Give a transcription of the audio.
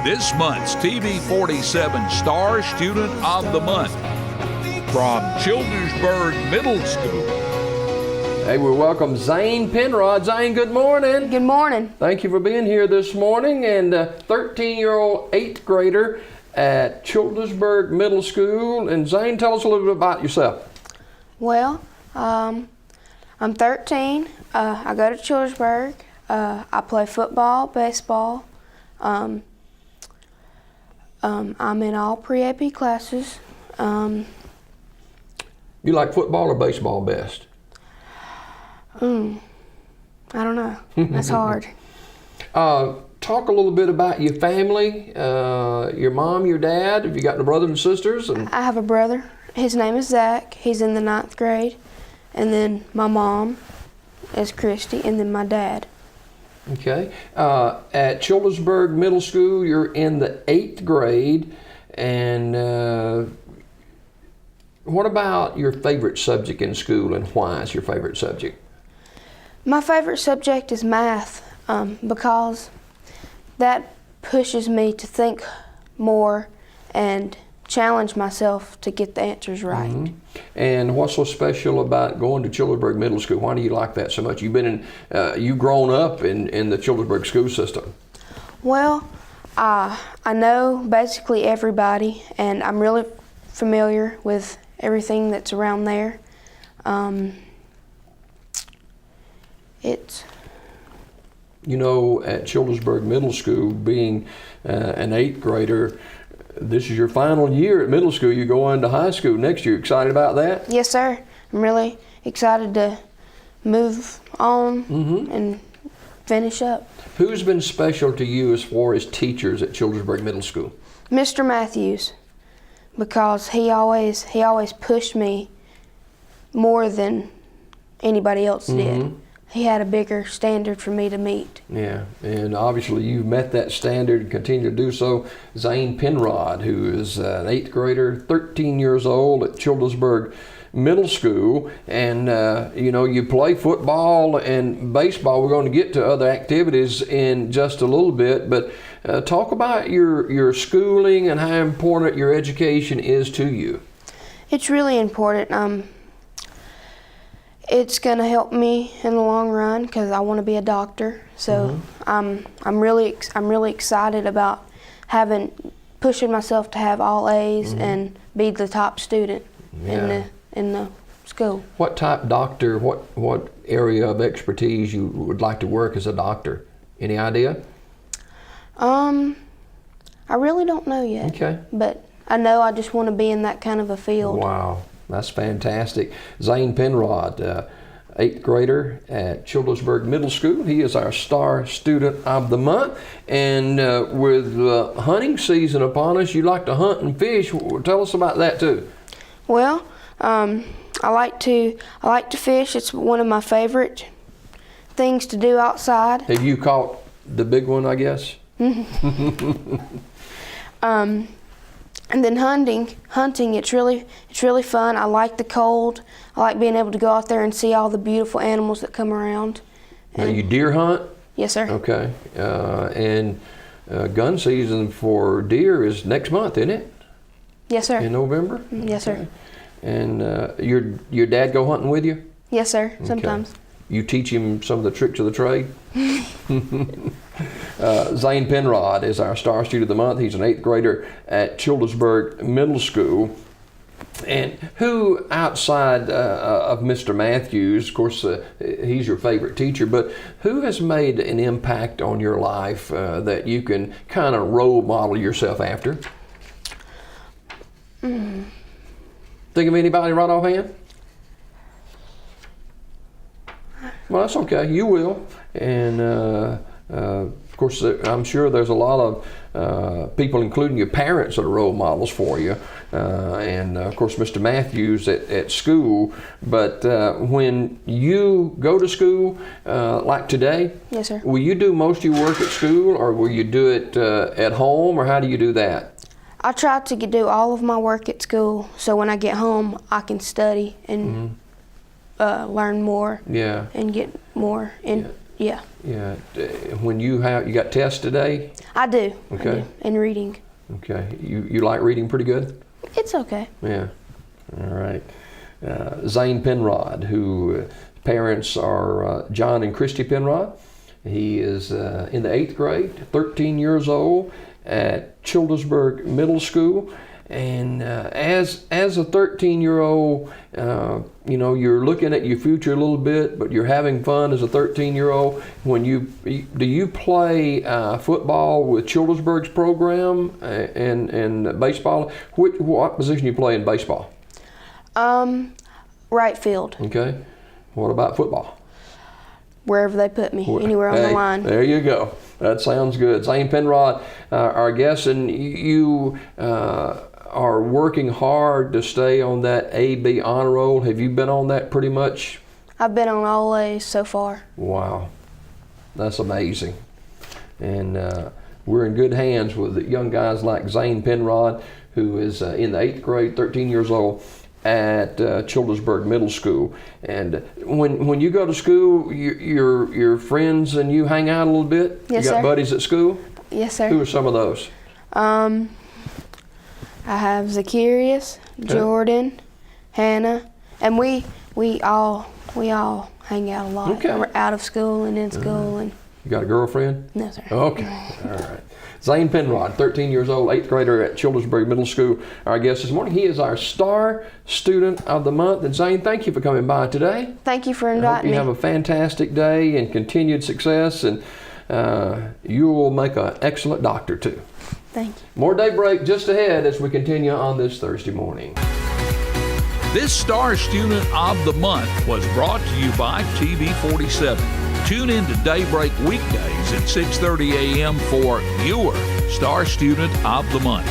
this month's TV 47 Star Student of the Month from Childersburg Middle School. Hey, we welcome Zane Penrod. Zane, good morning. Good morning. Thank you for being here this morning. And 13-year-old 8th grader at Childersburg Middle School. And Zane, tell us a little bit about yourself. Well, I'm 13. I go to Childersburg. I play football, baseball. I'm in all pre-AP classes. You like football or baseball best? I don't know. That's hard. Talk a little bit about your family, your mom, your dad. Have you got any brothers and sisters? I have a brother. His name is Zach. He's in the 9th grade. And then my mom is Christy, and then my dad. Okay. At Childersburg Middle School, you're in the 8th grade. And what about your favorite subject in school, and why is your favorite subject? My favorite subject is math because that pushes me to think more and challenge myself to get the answers right. Mm-hmm. And what's so special about going to Childersburg Middle School? Why do you like that so much? You've been you've grown up in the Childersburg school system. Well, I know basically everybody, and I'm really familiar with everything that's around there. You know, at Childersburg Middle School, being an 8th grader, this is your final year at middle school. You go on to high school next year. Excited about that? Yes, sir. I'm really excited to move on and finish up. Who's been special to you as far as teachers at Childersburg Middle School? Mr. Matthews, because he always pushed me more than anybody else did. He had a bigger standard for me to meet. Yeah, and obviously you've met that standard and continue to do so. Zane Penrod, who is an 8th grader, 13 years old at Childersburg Middle School, and you know, you play football and baseball. We're going to get to other activities in just a little bit, but talk about your schooling and how important your education is to you. It's really important. It's going to help me in the long run because I want to be a doctor. So I'm really excited about pushing myself to have all A's and be the top student in the school. What type doctor? What area of expertise you would like to work as a doctor? Any idea? I really don't know yet. Okay. But I know I just want to be in that kind of a field. Wow. That's fantastic. Zane Penrod, 8th grader at Childersburg Middle School. He is our Star Student of the Month. And with hunting season upon us, you like to hunt and fish. Tell us about that too. Well, I like to fish. It's one of my favorite things to do outside. Have you caught the big one, I guess? And then hunting, it's really fun. I like the cold. I like being able to go out there and see all the beautiful animals that come around. Now you deer hunt? Yes, sir. Okay. And gun season for deer is next month, isn't it? Yes, sir. In November? Yes, sir. And your dad go hunting with you? Yes, sir. Sometimes. Okay. You teach him some of the tricks of the trade? Zane Penrod is our Star Student of the Month. He's an 8th grader at Childersburg Middle School. And who outside of Mr. Matthews, of course, he's your favorite teacher, but who has made an impact on your life that you can kind of role model yourself after? Think of anybody right offhand? Well, that's okay. You will. And of course, I'm sure there's a lot of people, including your parents, that are role models for you. And of course, Mr. Matthews at school. But when you go to school, like today, yes, sir. Will you do most of your work at school, or will you do it at home, or how do you do that? I try to do all of my work at school, so when I get home, I can study and learn more. Yeah. And get more. And Yeah. Yeah. When you got tests today? I do. Okay. I do. And reading. Okay. You like reading pretty good? It's okay. Yeah. All right. Zane Penrod, who parents are John and Christy Penrod. He is in the 8th grade, 13 years old at Childersburg Middle School. And as a 13-year-old, you're looking at your future a little bit, but you're having fun as a 13-year-old. Do you play football with Childersburg's program and baseball? What position do you play in baseball? Right field. Okay. What about football? Wherever they put me, anywhere on the line. There you go. That sounds good. Zane Penrod, our guest, and you are working hard to stay on that A-B honor roll. Have you been on that pretty much? I've been on all A's so far. Wow. That's amazing. And we're in good hands with young guys like Zane Penrod, who is in the 8th grade, 13 years old, at Childersburg Middle School. And when you go to school, your friends and you hang out a little bit? Yes, you got sir. buddies at school? Yes, sir. Who are some of those? I have Zacharias, Jordan, Hannah, and we all hang out a lot. Okay. We're out of school and in school. And You got a girlfriend? no, sir. Okay. All right. Zane Penrod, 13 years old, 8th grader at Childersburg Middle School, our guest this morning. He is our Star Student of the Month. And Zane, thank you for coming by today. Thank you for I hope inviting you me. have a fantastic day and continued success, and you will make an excellent doctor too. Thank you. More Daybreak just ahead as we continue on this Thursday morning. This Star Student of the Month was brought to you by TV 47. Tune in to Daybreak weekdays at 6:30 a.m. for your Star Student of the Month.